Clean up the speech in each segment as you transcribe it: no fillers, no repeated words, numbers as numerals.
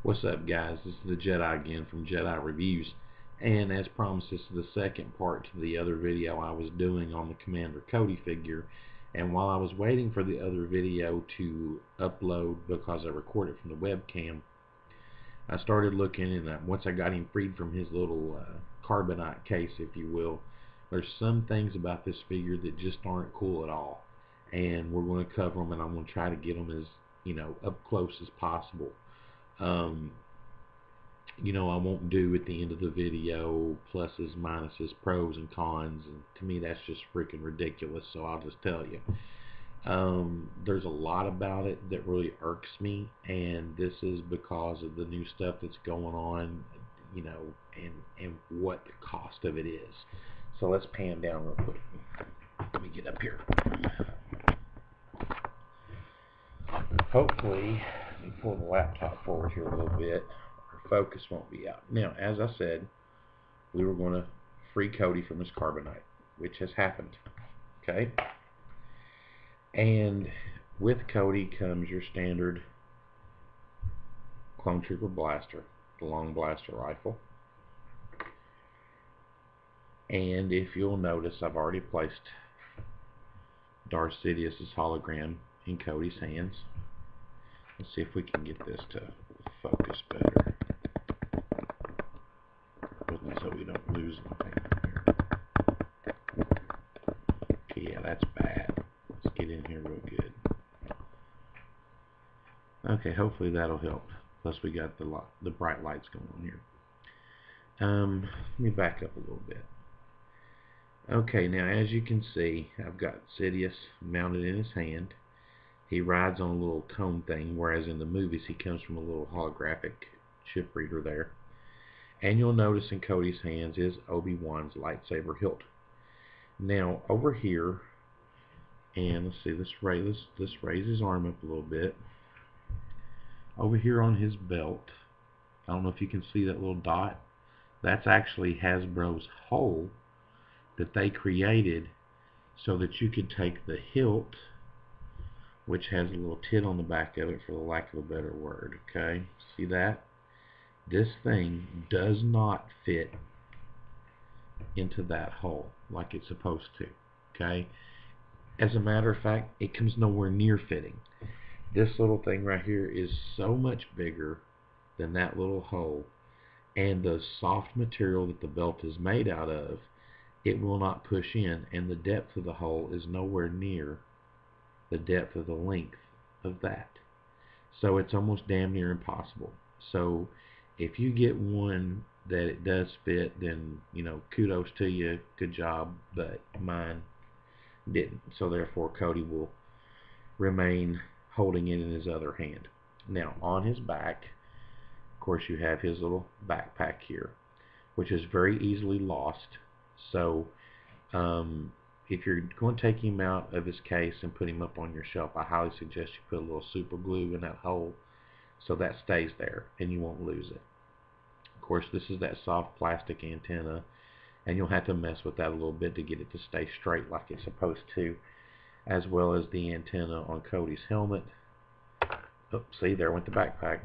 What's up, guys? This is the Jedi again from Jedi Reviews, and as promised, this is the second part to the other video I was doing on the Commander Cody figure. And while I was waiting for the other video to upload because I recorded from the webcam, I started looking, and once I got him freed from his little carbonite case, if you will, there's some things about this figure that just aren't cool at all, and we're going to cover them, and I'm going to try to get them as up close as possible. Um, I won't do at the end of the video pluses, minuses, pros, and cons. And to me, that's just freaking ridiculous. So I'll just tell you. There's a lot about it that really irks me, and this is because of the new stuff that's going on, and what the cost of it is. So let's pan down real quick. Let me get up here. Hopefully, let me pull the laptop forward here a little bit. Focus won't be out. Now, as I said, we were going to free Cody from his carbonite, which has happened. Okay? And with Cody comes your standard Clone Trooper blaster, the long blaster rifle. And if you'll notice, I've already placed Darth Sidious's hologram in Cody's hands. Let's see if we can get this to focus better, so we don't lose anything here. Okay, yeah, that's bad. Let's get in here real good. Okay, hopefully that'll help. Plus we got the bright lights going on here. Let me back up a little bit. Okay, now as you can see, I've got Sidious mounted in his hand. He rides on a little cone thing, whereas in the movies he comes from a little holographic chip reader there. And you'll notice in Cody's hands is Obi-Wan's lightsaber hilt. Now over here, and let's see, let's raise his arm up a little bit. Over here on his belt, I don't know if you can see that little dot. That's actually Hasbro'S hole that they created so that you could take the hilt, which has a little tit on the back of it, for the lack of a better word. Okay, see that? This thing does not fit into that hole like it's supposed to. Okay, as a matter of fact, it comes nowhere near fitting. This little thing right here is so much bigger than that little hole, and the soft material that the belt is made out of, it will not push in, and the depth of the hole is nowhere near the depth of the length of that. So it's almost damn near impossible. So if you get one that it does fit, then kudos to you, good job, but mine didn't. So therefore Cody will remain holding it in his other hand. Now on his back, of course, you have his little backpack here, which is very easily lost. So if you're going to take him out of his case and put him up on your shelf, I highly suggest you put a little super glue in that hole so that stays there and you won't lose it. Of course, this is that soft plastic antenna, and you'll have to mess with that a little bit to get it to stay straight like it's supposed to, as well as the antenna on Cody's helmet. Oh, see, there went the backpack.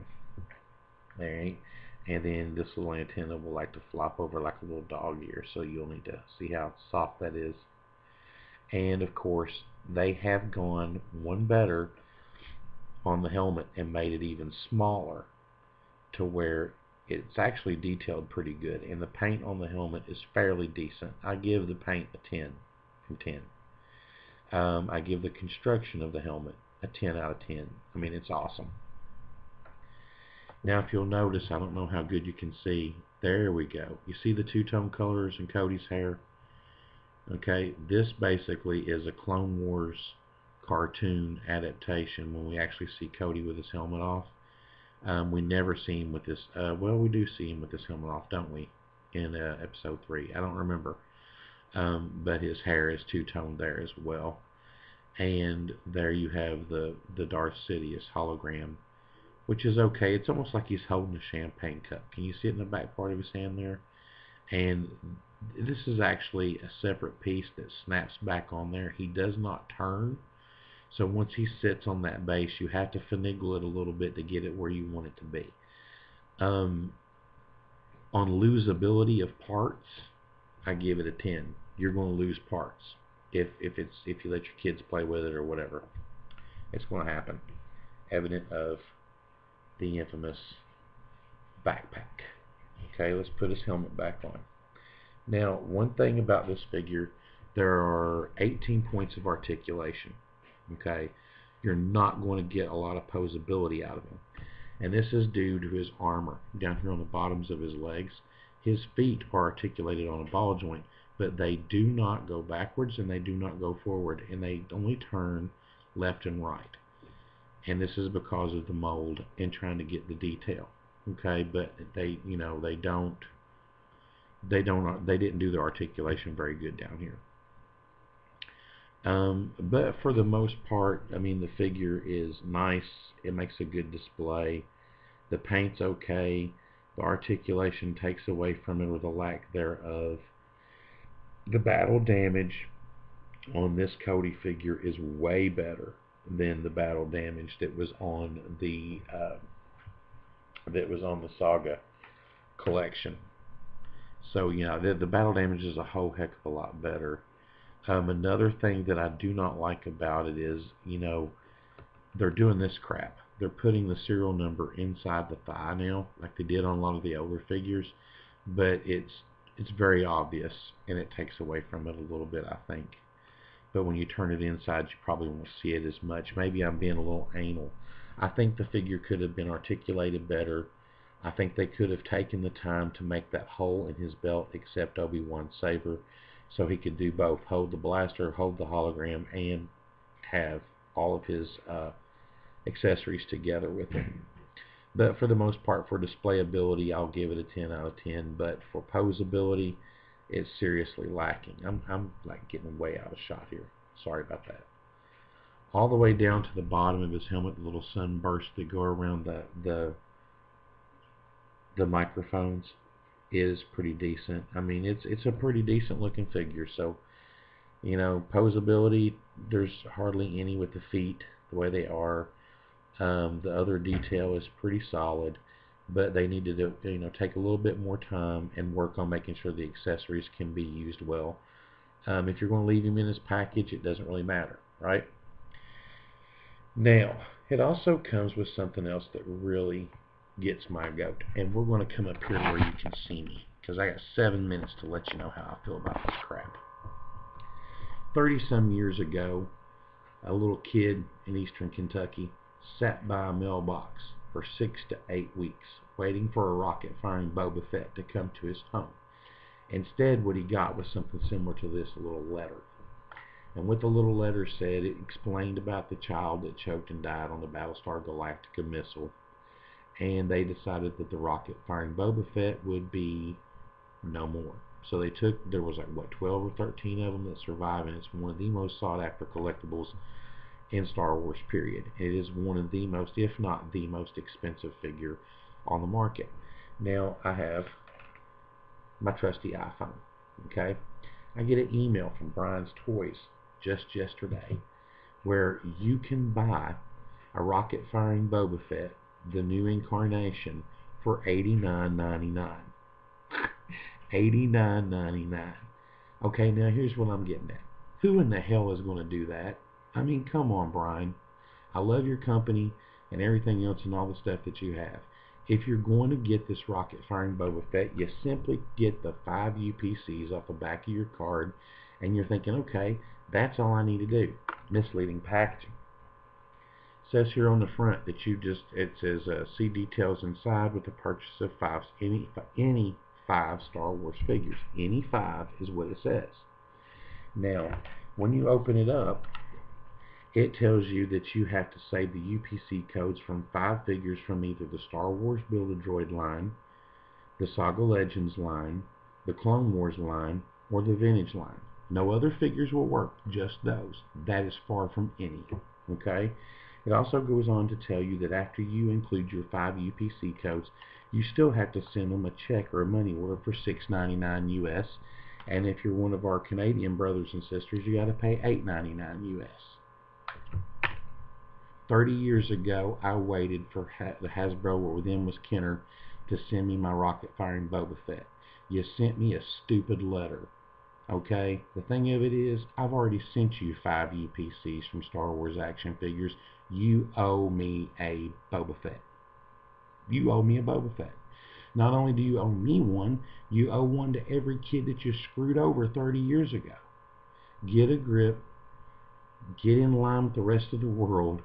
Alright, and then this little antenna will like to flop over like a little dog ear, so you'll need to see how soft that is. And of course, they have gone one better on the helmet and made it even smaller to where it's actually detailed pretty good, and the paint on the helmet is fairly decent. I give the paint a 10 from 10. I give the construction of the helmet a 10 out of 10. I mean, it's awesome. Now if you'll notice, I don't know how good you can see, there we go. You see the two-tone colors in Cody's hair? Okay, this basically is a Clone Wars cartoon adaptation when we actually see Cody with his helmet off. We never see him with this, well, we do see him with his helmet off, don't we, in episode 3. I don't remember, but his hair is two-toned there as well. And there you have the Darth Sidious hologram, which is okay. It's almost like he's holding a champagne cup. Can you see it in the back part of his hand there? And this is actually a separate piece that snaps back on there. He does not turn, so once he sits on that base, you have to finagle it a little bit to get it where you want it to be. On losability of parts, I give it a 10. You're going to lose parts if you let your kids play with it or whatever. It's going to happen. Evident of the infamous backpack. Okay, let's put his helmet back on. Now, one thing about this figure, there are 18 points of articulation. Okay, you're not going to get a lot of posability out of him. And this is due to his armor down here on the bottoms of his legs. His feet are articulated on a ball joint, but they do not go backwards and they do not go forward, and they only turn left and right. And this is because of the mold and trying to get the detail. Okay, but they didn't do the articulation very good down here. But for the most part, I mean, the figure is nice. It makes a good display. The paint's okay. The articulation takes away from it, or the lack thereof. The battle damage on this Cody figure is way better than the battle damage that was on the Saga collection. So yeah, the battle damage is a whole heck of a lot better. Another thing that I do not like about it is, they're doing this crap. They're putting the serial number inside the thigh now, like they did on a lot of the older figures, but it's very obvious, and it takes away from it a little bit, I think. But when you turn it inside, you probably won't see it as much. Maybe I'm being a little anal. I think the figure could have been articulated better. I think they could have taken the time to make that hole in his belt accept Obi-Wan's saber, so he could do both, hold the blaster, hold the hologram, and have all of his accessories together with him. But for the most part, for displayability, I'll give it a 10 out of 10. But for posability, it's seriously lacking. I'm like getting way out of shot here. Sorry about that. All the way down to the bottom of his helmet, the little sunbursts that go around the microphones is pretty decent. I mean, it's a pretty decent looking figure. So, posability, there's hardly any with the feet the way they are. The other detail is pretty solid, but they need to take a little bit more time and work on making sure the accessories can be used well. If you're going to leave him in his package, it doesn't really matter, right? Now, it also comes with something else that really gets my goat, and we're going to come up here where you can see me, because I got 7 minutes to let you know how I feel about this crap. 30-some years ago, a little kid in eastern Kentucky sat by a mailbox for 6 to 8 weeks waiting for a rocket-firing Boba Fett to come to his home. Instead, what he got was something similar to this, a little letter. And what the little letter said, it explained about the child that choked and died on the Battlestar Galactica missile. And they decided that the rocket-firing Boba Fett would be no more. So there was 12 or 13 of them that survived, and it's one of the most sought-after collectibles in Star Wars, period. It is one of the most, if not the most expensive figure on the market. Now, I have my trusty iPhone, okay? I get an email from Brian's Toys just yesterday where you can buy a rocket-firing Boba Fett, the new incarnation, for $89.99. $89.99. Okay, now here's what I'm getting at. Who in the hell is going to do that? I mean, come on, Brian. I love your company and everything else and all the stuff that you have. If you're going to get this rocket-firing Boba Fett, you simply get the 5 UPCs off the back of your card, and you're thinking, okay, that's all I need to do. Misleading packaging. It says here on the front that it says see details inside with the purchase of any 5 Star Wars figures. Any 5 is what it says. Now, when you open it up, it tells you that you have to save the UPC codes from 5 figures from either the Star Wars Build-A-Droid line, the Saga Legends line, the Clone Wars line, or the Vintage line. No other figures will work, just those. That is far from any. Okay? It also goes on to tell you that after you include your 5 UPC codes, you still have to send them a check or a money order for $6.99 US. And if you're one of our Canadian brothers and sisters, you got to pay $8.99 US. 30 years ago, I waited for the Hasbro, or then was Kenner, to send me my rocket firing Boba Fett. You sent me a stupid letter. Okay? The thing of it is, I've already sent you 5 UPCs from Star Wars action figures. You owe me a Boba Fett. You owe me a Boba Fett. Not only do you owe me one, you owe one to every kid that you screwed over 30 years ago. Get a grip. Get in line with the rest of the world.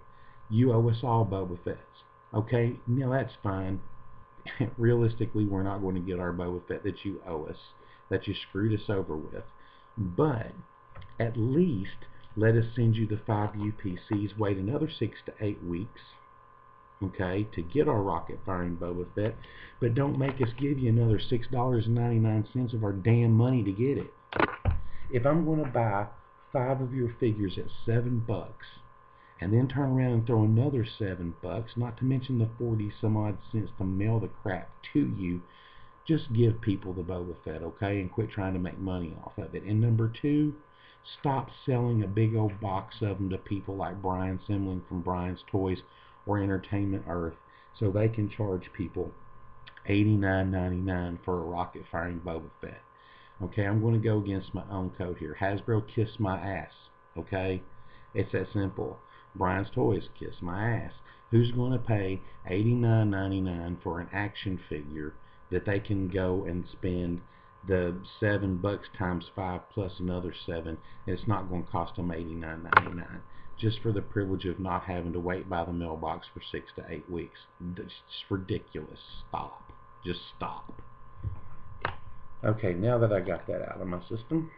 You owe us all Boba Fetts. Okay? Now that's fine. Realistically, we're not going to get our Boba Fett that you owe us, that you screwed us over with. But at least let us send you the 5 UPCs. Wait another 6 to 8 weeks, okay, to get our rocket firing Boba Fett. But don't make us give you another $6.99 of our damn money to get it. If I'm going to buy 5 of your figures at $7, and then turn around and throw another $7, not to mention the 40 some odd cents to mail the crap to you, just give people the Boba Fett, okay, and quit trying to make money off of it. And number 2, stop selling a big old box of them to people like Brian Simling from Brian's Toys or Entertainment Earth, so they can charge people $89.99 for a rocket firing Boba Fett. Okay, I'm going to go against my own code here. Hasbro, kiss my ass. Okay, it's that simple. Brian's Toys, kiss my ass. Who's going to pay $89.99 for an action figure that they can go and spend the $7 times 5 plus another 7, and it's not going to cost them $89.99 just for the privilege of not having to wait by the mailbox for 6 to 8 weeks? It's just ridiculous. Stop. Just stop. Okay, now that I got that out of my system,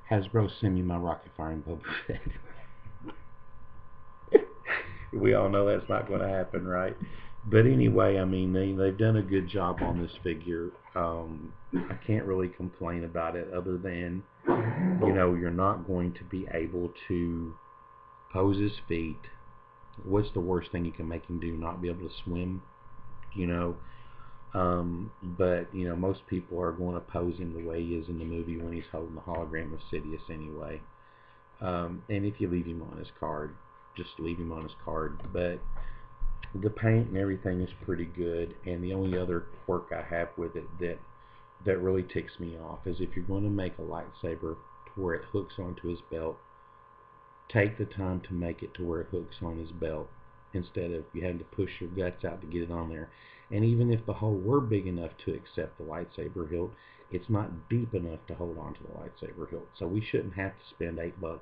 Hasbro, send me my rocket firing Boba Fett. We all know that's not going to happen, right? But anyway, I mean, they've done a good job on this figure. I can't really complain about it, other than, you know, you're not going to be able to pose his feet. What's the worst thing you can make him do? Not be able to swim, you know? But, you know, most people are going to pose him the way he is in the movie when he's holding the hologram of Sidious anyway. And if you leave him on his card, just leave him on his card. But the paint and everything is pretty good, and the only other quirk I have with it that really ticks me off is if you're going to make a lightsaber to where it hooks onto his belt, take the time to make it to where it hooks on his belt, instead of you having to push your guts out to get it on there. And even if the hole were big enough to accept the lightsaber hilt, it's not deep enough to hold on to the lightsaber hilt. So we shouldn't have to spend $8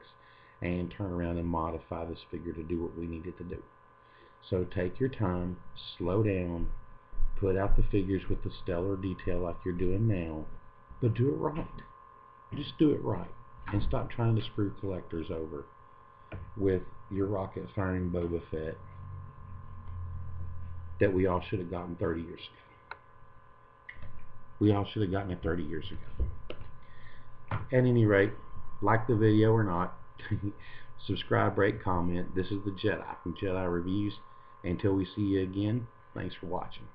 and turn around and modify this figure to do what we need it to do. So take your time, slow down, put out the figures with the stellar detail like you're doing now, but do it right. Just do it right, and stop trying to screw collectors over with your rocket firing Boba Fett that we all should have gotten 30 years ago. We all should have gotten it 30 years ago. At any rate, like the video or not, subscribe, rate, comment. This is the Jedi from Jedi Reviews. Until we see you again, thanks for watching.